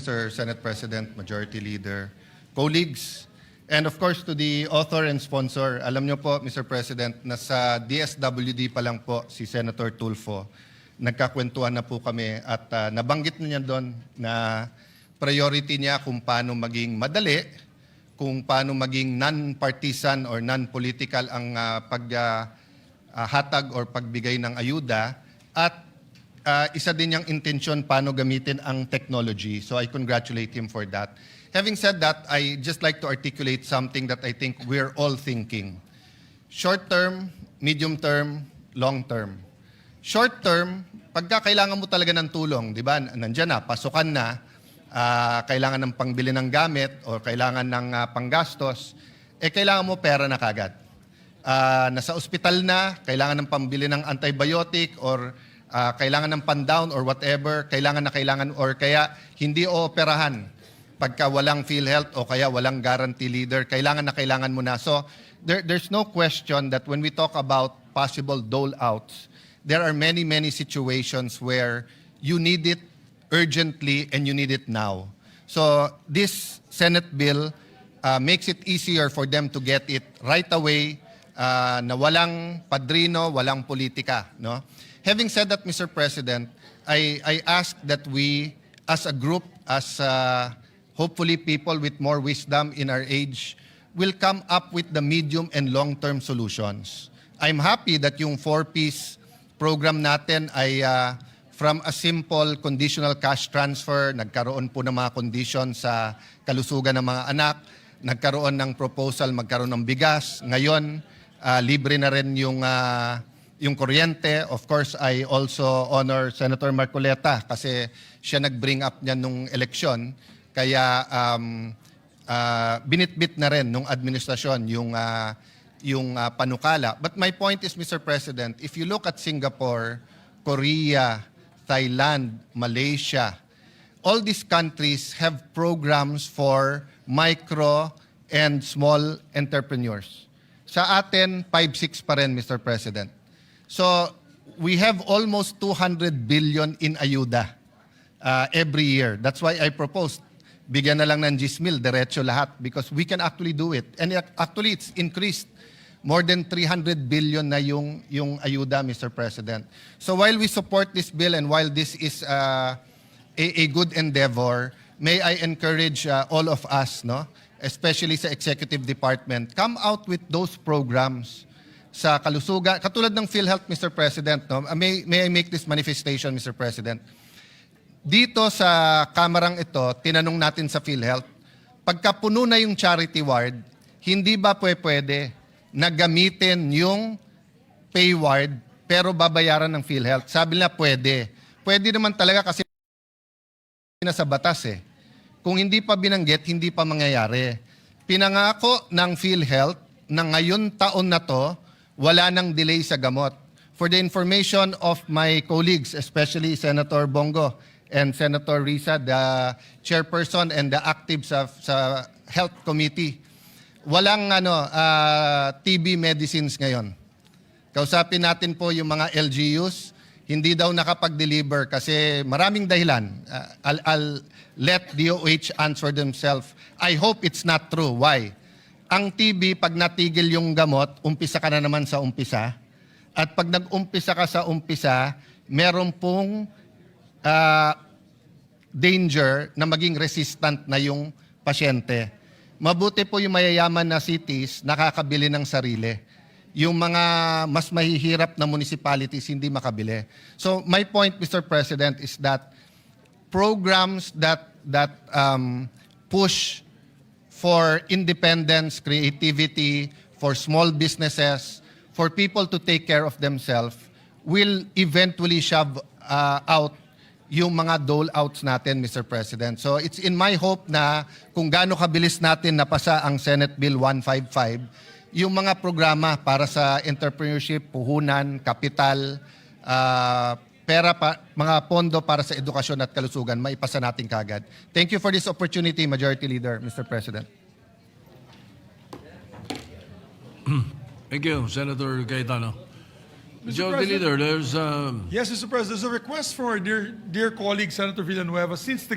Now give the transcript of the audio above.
Mr. Senate President, Majority Leader, colleagues, and of course to the author and sponsor. Alam niyo po, Mr. President, na sa DSWD pa lang po si Senator Tulfo. Nagkakwentuhan na po kami at nabanggit na niya doon na priority niya kung paano maging madali, kung paano maging non-partisan or non-political ang paghatag or pagbigay ng ayuda, at isa din yung intensyon paano gamitin ang technology. So I congratulate him for that. Having said that, I just like to articulate something that I think we're all thinking. Short term, medium term, long term. Short term, pagka kailangan mo talaga ng tulong, di ba? Nandiyan na, pasukan na, kailangan ng pangbili ng gamit o kailangan ng panggastos, kailangan mo pera na kagad. Nasa ospital na, kailangan ng pambili ng antibiotic or kailangan ng pan-down or whatever, kailangan or kaya hindi ooperahan pagka walang PhilHealth o kaya walang guarantee leader, kailangan mo na. So there's no question that when we talk about possible dole-outs, there are many situations where you need it urgently and you need it now. So this Senate bill makes it easier for them to get it right away, na walang padrino, walang politika. No? Having said that, Mr. President, I ask that we, as a group, as hopefully people with more wisdom in our age, will come up with the medium and long-term solutions. I'm happy that yung 4-piece program natin ay from a simple conditional cash transfer, nagkaroon po ng mga conditions sa kalusugan ng mga anak, nagkaroon ng proposal, magkaroon ng bigas. Ngayon, libre na rin yung kuryente. Of course, I also honor Senator Marcoleta kasi siya nag-bring up niya nung eleksyon. Kaya binitbit na rin nung administrasyon yung panukala. But my point is, Mr. President, if you look at Singapore, Korea, Thailand, Malaysia, all these countries have programs for micro and small entrepreneurs. Sa atin, 5-6 pa rin, Mr. President. So we have almost 200 billion in ayuda every year. That's why I proposed, bigyan na lang ng GSMIL, diretso lahat, because we can actually do it. And actually, it's increased. More than 300 billion na yung ayuda, Mr. President. So while we support this bill and while this is a good endeavor, may I encourage all of us, no, especially sa Executive Department, come out with those programs sa kalusugan. Katulad ng PhilHealth, Mr. President, no? May I make this manifestation, Mr. President? Dito sa kamarang ito, tinanong natin sa PhilHealth, pagka puno na yung charity ward, hindi ba pwede na gamitin yung pay ward pero babayaran ng PhilHealth? Sabi nila pwede. Pwede naman talaga kasi nasa batas eh. Kung hindi pa binanggit, hindi pa mangyayari. Pinangako ng PhilHealth na ngayon taon na to, wala nang delay sa gamot. For the information of my colleagues, especially Senator Bongo and Senator Risa, the chairperson and the active sa Health Committee, walang TB medicines ngayon. Kausapin natin po yung mga LGUs, hindi daw nakapag-deliver kasi maraming dahilan. I'll let DOH answer themselves. I hope it's not true. Why? Ang TB, pag natigil yung gamot, umpisa ka na naman sa umpisa. At pag nag-umpisa ka sa umpisa, meron pong danger na maging resistant na yung pasyente. Mabuti po yung mayayaman na cities nakakabili ng sarili. Yung mga mas mahihirap na municipalities hindi makabili. So my point, Mr. President, is that programs that push for independence, creativity, for small businesses, for people to take care of themselves, will eventually shove out yung mga dole-outs natin, Mr. President. So it's in my hope na kung gaano kabilis natin napasa ang Senate Bill 155, yung mga programa para sa entrepreneurship, puhunan, kapital, pera, mga pondo para sa edukasyon at kalusugan, maipasa natin kagad. Thank you for this opportunity, Majority Leader, Mr. President. Thank you, Senator Cayetano. Majority Leader, there's... Yes, Mr. President, there's a request from our dear colleague, Senator Villanueva. Since the